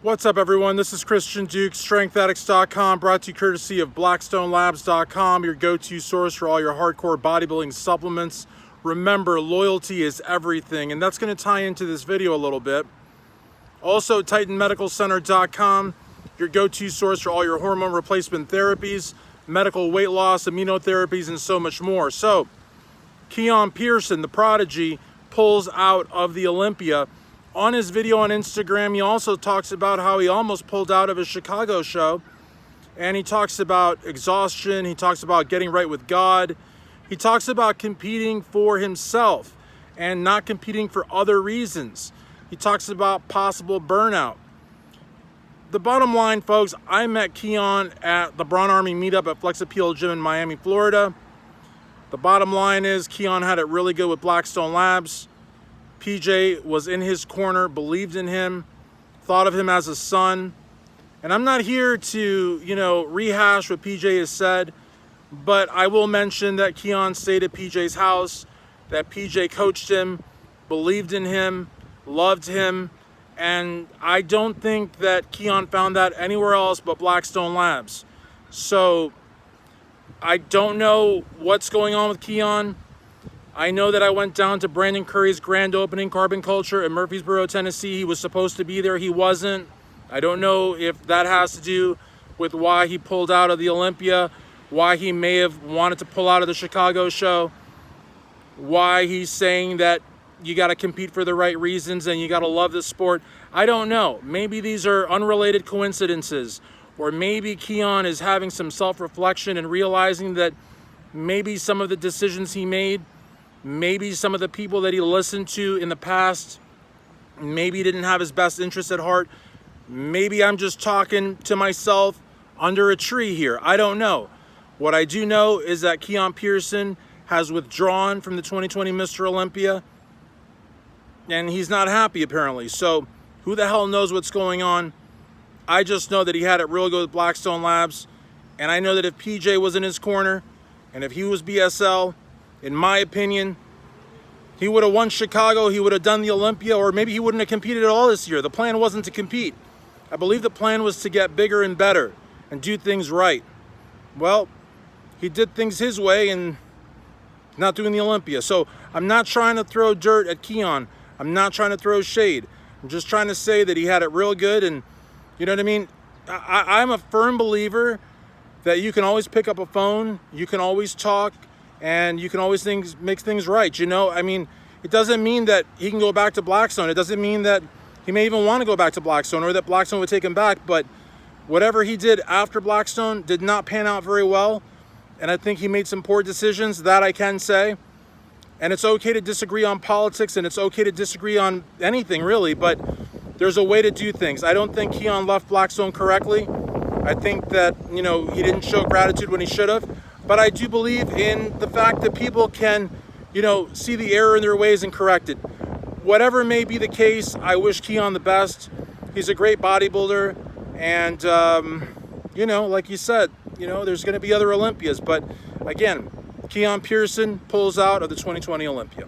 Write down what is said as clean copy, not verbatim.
What's up, everyone? This is Christian Duke, StrengthAddicts.com, brought to you courtesy of BlackstoneLabs.com, your go-to source for all your hardcore bodybuilding supplements. Remember, loyalty is everything, and that's going to tie into this video a little bit. Also, TitanMedicalCenter.com, your go-to source for all your hormone replacement therapies, medical weight loss, immunotherapies, and so much more. So, Keone Pearson, the prodigy, pulls out of the Olympia. On his video on Instagram, he also talks about how he almost pulled out of his Chicago show. And he talks about exhaustion. He talks about getting right with God. He talks about competing for himself and not competing for other reasons. He talks about possible burnout. The bottom line, folks, I met Keone at the Brawn Army meetup at Flex Appeal Gym in Miami, Florida. The bottom line is Keone had it really good with Blackstone Labs. PJ was in his corner, believed in him, thought of him as a son. And I'm not here to, rehash what PJ has said, but I will mention that Keone stayed at PJ's house, that PJ coached him, believed in him, loved him, and I don't think that Keone found that anywhere else but Blackstone Labs. So I don't know what's going on with Keone. I know that I went down to Brandon Curry's grand opening, Carbon Culture, in Murfreesboro, Tennessee. He was supposed to be there. He wasn't. I don't know if that has to do with why he pulled out of the Olympia, why he may have wanted to pull out of the Chicago show, why he's saying that you got to compete for the right reasons and you got to love the sport. I don't know. Maybe these are unrelated coincidences, or maybe Keone is having some self-reflection and realizing that maybe some of the decisions he made, maybe some of the people that he listened to in the past, maybe didn't have his best interest at heart. Maybe I'm just talking to myself under a tree here. I don't know. What I do know is that Keone Pearson has withdrawn from the 2020 Mr. Olympia, and he's not happy apparently. So who the hell knows what's going on? I just know that he had it real good with Blackstone Labs, and I know that if PJ was in his corner and if he was BSL, in my opinion, he would have won Chicago, he would have done the Olympia, or maybe he wouldn't have competed at all this year. The plan wasn't to compete. I believe the plan was to get bigger and better and do things right. Well, he did things his way and not doing the Olympia. So I'm not trying to throw dirt at Keone. I'm not trying to throw shade. I'm just trying to say that he had it real good, and you know what I mean? I'm a firm believer that you can always pick up a phone, you can always talk, and you can always make things right, I mean, it doesn't mean that he can go back to Blackstone. It doesn't mean that he may even want to go back to Blackstone or that Blackstone would take him back, but whatever he did after Blackstone did not pan out very well, and I think he made some poor decisions, that I can say. And it's okay to disagree on politics, and it's okay to disagree on anything, really, but there's a way to do things. I don't think Keone left Blackstone correctly. I think that, he didn't show gratitude when he should have. But I do believe in the fact that people can, see the error in their ways and correct it. Whatever may be the case, I wish Keone the best. He's a great bodybuilder. And, like you said, there's going to be other Olympias. But again, Keone Pearson pulls out of the 2020 Olympia.